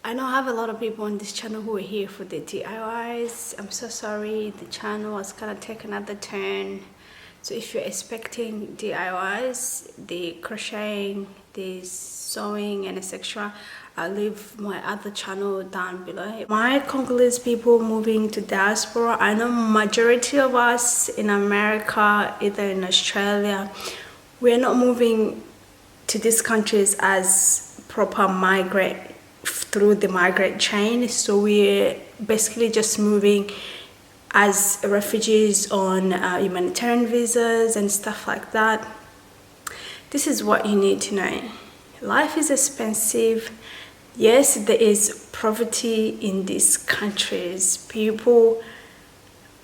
I know I have a lot of people on this channel who are here for the DIYs. I'm so sorry, the channel is gonna take another turn. So if you're expecting DIYs, the crocheting, the sewing and etc., I'll leave my other channel down below. My Congolese people moving to diaspora, I know majority of us in America, either in Australia, we're not moving to these countries as proper migrant through the migrant chain. So we're basically just moving as refugees on humanitarian visas and stuff like that. This is what you need to know. Life is expensive. Yes, there is poverty in these countries. People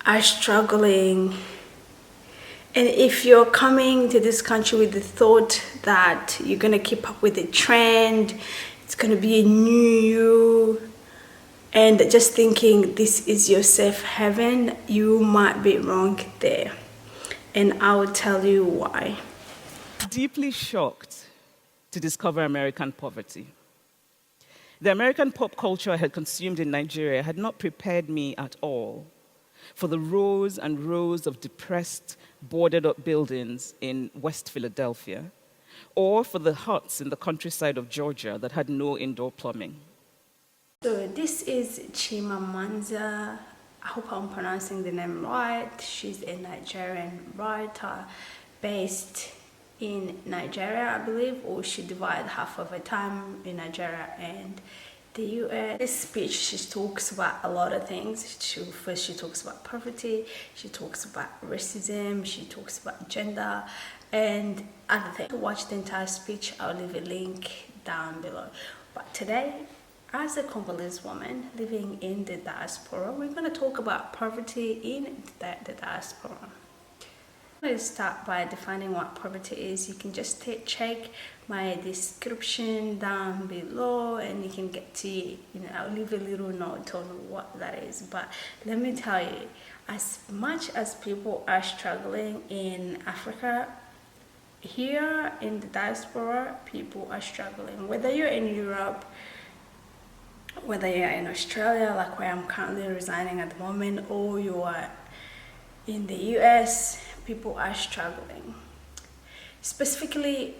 are struggling. And if you're coming to this country with the thought that you're gonna keep up with the trend, it's gonna be a new you, and just thinking this is your safe haven, you might be wrong there. And I will tell you why. Deeply shocked to discover American poverty. The American pop culture I had consumed in Nigeria had not prepared me at all for the rows and rows of depressed, boarded-up buildings in West Philadelphia, or for the huts in the countryside of Georgia that had no indoor plumbing. So this is Chimamanda, I hope I'm pronouncing the name right. She's a Nigerian writer based in Nigeria, I believe, or she divided half of her time in Nigeria and the US. This speech, she talks about a lot of things. First, she talks about poverty, she talks about racism, she talks about gender, and other things. To watch the entire speech, I'll leave a link down below. But today, as a Congolese woman living in the diaspora, we're going to talk about poverty in the diaspora. I'm going to start by defining what poverty is. You can just check my description down below and you can get to, I'll leave a little note on what that is. But let me tell you, as much as people are struggling in Africa, here in the diaspora, people are struggling. Whether you're in Europe, whether you're in Australia, like where I'm currently residing at the moment, or you are in the US, people are struggling. Specifically,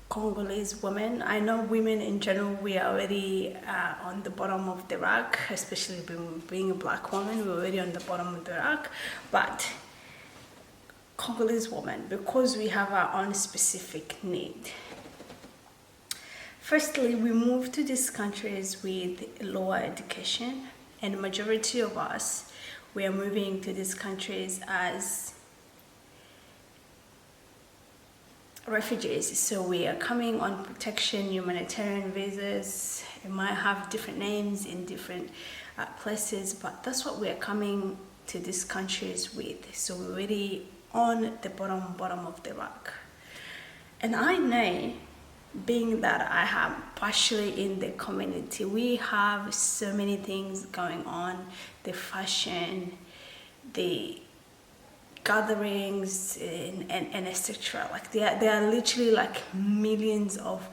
Congolese women. I know women in general, we are already on the bottom of the rack, especially being a black woman, we're already on the bottom of the rack. But Congolese women, because we have our own specific need. Firstly, we move to these countries with lower education, and the majority of us, we are moving to these countries as refugees. So we are coming on protection, humanitarian visas. It might have different names in different places, but that's what we are coming to these countries with. So we're already on the bottom of the rock. And I know, being that I am partially in the community, we have so many things going on, the fashion, the gatherings and etc. Like there are literally like millions of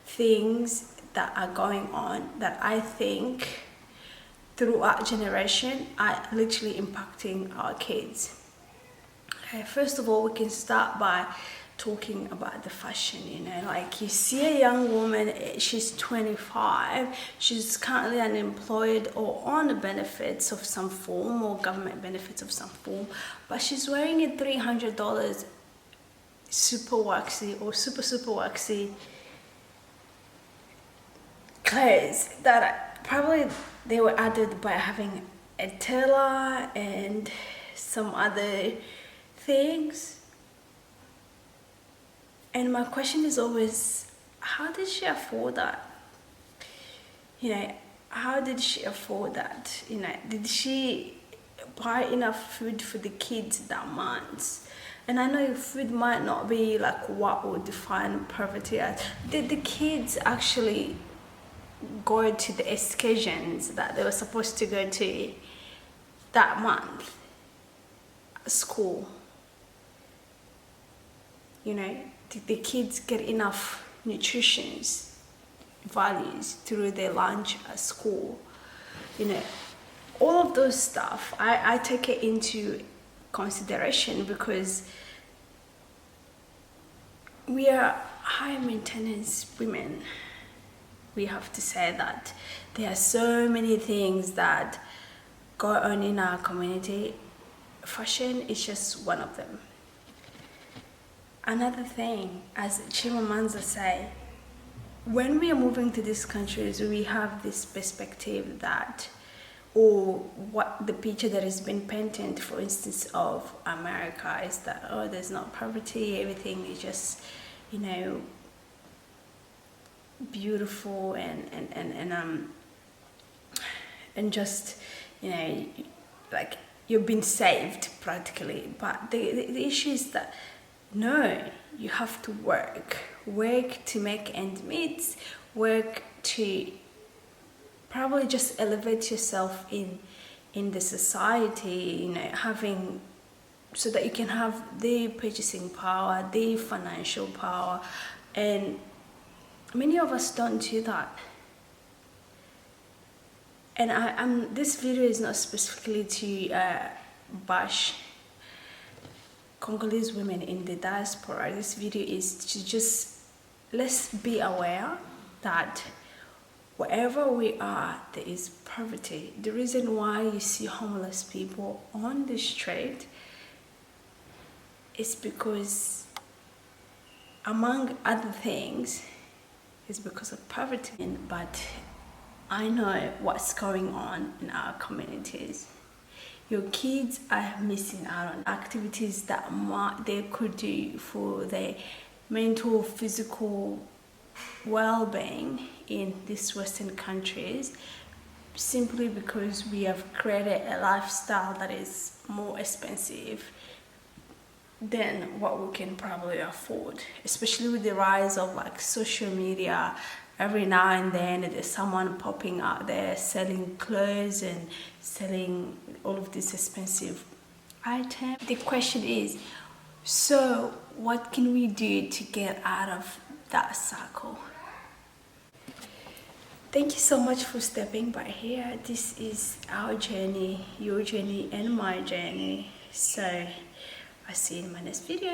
things that are going on that I think through our generation are literally impacting our kids. First of all, we can start by talking about the fashion. Like you see a young woman, she's 25, she's currently unemployed or on the benefits of some form, or government benefits of some form, but she's wearing a $300 super waxy or super waxy clothes that probably they were added by having a tailor and some other things. And my question is always, how did she afford that? How did she afford that? Did she buy enough food for the kids that month? And I know food might not be like what would define poverty as. Did the kids actually go to the excursions that they were supposed to go to that month? School. Did the kids get enough nutrition? values through their lunch at school. You know, all of those stuff, I take it into consideration because we are high maintenance women. We have to say that there are so many things that go on in our community. Fashion is just one of them. Another thing, as Chimamanda say, when we are moving to these countries, we have this perspective that, or what the picture that has been painted, for instance, of America is that, oh, there's no poverty, everything is just, you know, beautiful and just, you know, like you've been saved practically. But the issue is that no, you have to work to make ends meet, work to probably just elevate yourself in the society, you know, having, so that you can have the purchasing power, the financial power, and many of us don't do that. And this video is not specifically to bash Congolese women in the diaspora. This video is to just, let's be aware that wherever we are, there is poverty. The reason why you see homeless people on the street is because, among other things, is because of poverty. But I know what's going on in our communities. Your kids are missing out on activities that they could do for their mental, physical well-being in these Western countries, simply because we have created a lifestyle that is more expensive than what we can probably afford, especially with the rise of like social media. Every now and then there's someone popping out there selling clothes and selling all of these expensive items. The question is, so what can we do to get out of that circle? Thank you so much for stepping by here. This is our journey, your journey and my journey. So I'll see you in my next video.